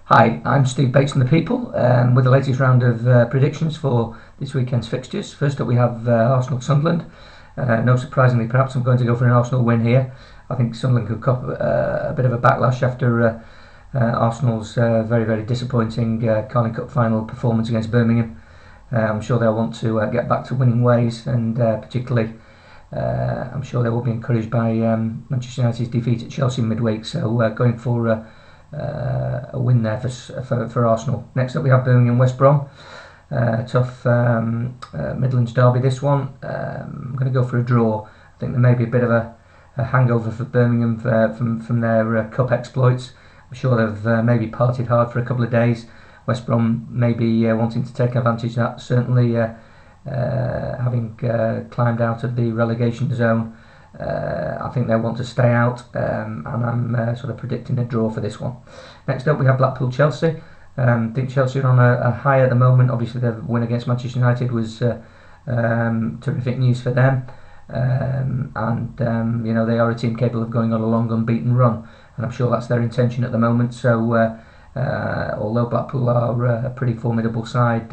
Hi, I'm Steve Bates from The People with the latest round of predictions for this weekend's fixtures. First up we have Arsenal-Sunderland. No surprisingly, perhaps I'm going to go for an Arsenal win here. I think Sunderland could cop a bit of a backlash after Arsenal's very disappointing Carling Cup final performance against Birmingham. I'm sure they'll want to get back to winning ways, and particularly I'm sure they will be encouraged by Manchester United's defeat at Chelsea midweek, so going for a win there for Arsenal. Next up we have Birmingham West Brom. Tough Midlands derby this one. I'm going to go for a draw. I think there may be a bit of a hangover for Birmingham from their cup exploits. I'm sure they've maybe partied hard for a couple of days. West Brom may be wanting to take advantage of that. Certainly having climbed out of the relegation zone, I think they want to stay out, and I'm sort of predicting a draw for this one. Next up we have Blackpool-Chelsea. I think Chelsea are on a high at the moment. Obviously their win against Manchester United was terrific news for them, and you know, they are a team capable of going on a long unbeaten run, and I'm sure that's their intention at the moment. So although Blackpool are a pretty formidable side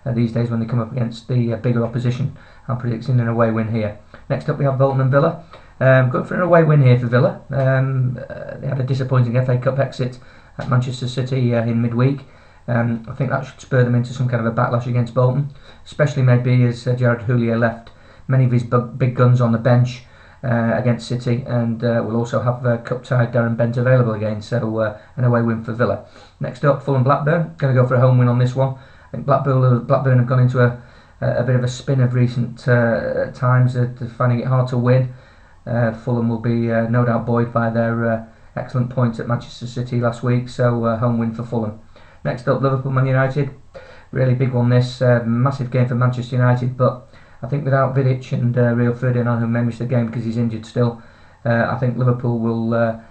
these days when they come up against the bigger opposition, I'm predicting an away win here. Next up we have Bolton and Villa. Going for an away win here for Villa. They had a disappointing FA Cup exit at Manchester City in midweek. I think that should spur them into some kind of a backlash against Bolton, especially maybe as Gerard Houllier left many of his big guns on the bench against City, and we'll also have cup-tied Darren Bent available again, so an away win for Villa. Next up, Fulham-Blackburn. Going to go for a home win on this one. I think Blackburn have gone into a bit of a spin of recent times. They're finding it hard to win. Fulham will be no doubt buoyed by their excellent points at Manchester City last week, so home win for Fulham. Next up, Liverpool-Man United. Really big one this. Massive game for Manchester United, but I think without Vidic and Rio Ferdinand, who may miss the game because he's injured still, I think Liverpool will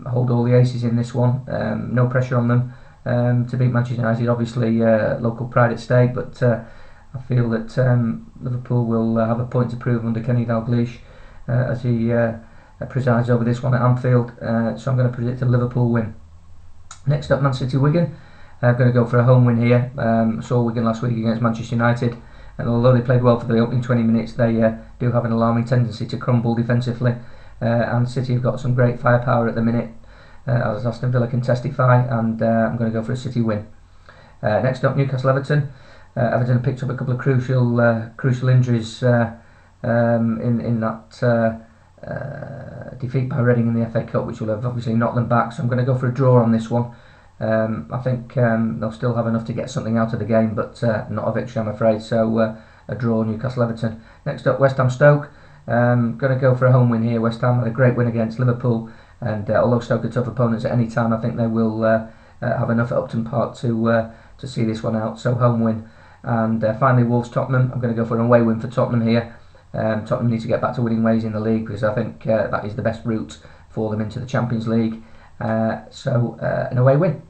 hold all the aces in this one. No pressure on them to beat Manchester United. Obviously, local pride at stake, but I feel that Liverpool will have a point to prove under Kenny Dalglish as he presides over this one at Anfield. So I'm going to predict a Liverpool win. Next up, Man City Wigan. I'm going to go for a home win here. I saw Wigan last week against Manchester United, and although they played well for the opening 20 minutes, they do have an alarming tendency to crumble defensively. And City have got some great firepower at the minute, as Aston Villa can testify, and I'm going to go for a City win. Next up, Newcastle-Everton. Everton have picked up a couple of crucial injuries in that defeat by Reading in the FA Cup, which will have obviously knocked them back. So I'm going to go for a draw on this one. I think they'll still have enough to get something out of the game, but not a victory, I'm afraid. So a draw, Newcastle-Everton. Next up, West Ham-Stoke. Going to go for a home win here. West Ham had a great win against Liverpool, and although Stoke are tough opponents at any time, I think they will have enough at Upton Park to see this one out. So home win. And finally, Wolves-Tottenham. I'm going to go for an away win for Tottenham here. Tottenham need to get back to winning ways in the league, because I think that is the best route for them into the Champions League. So an away win.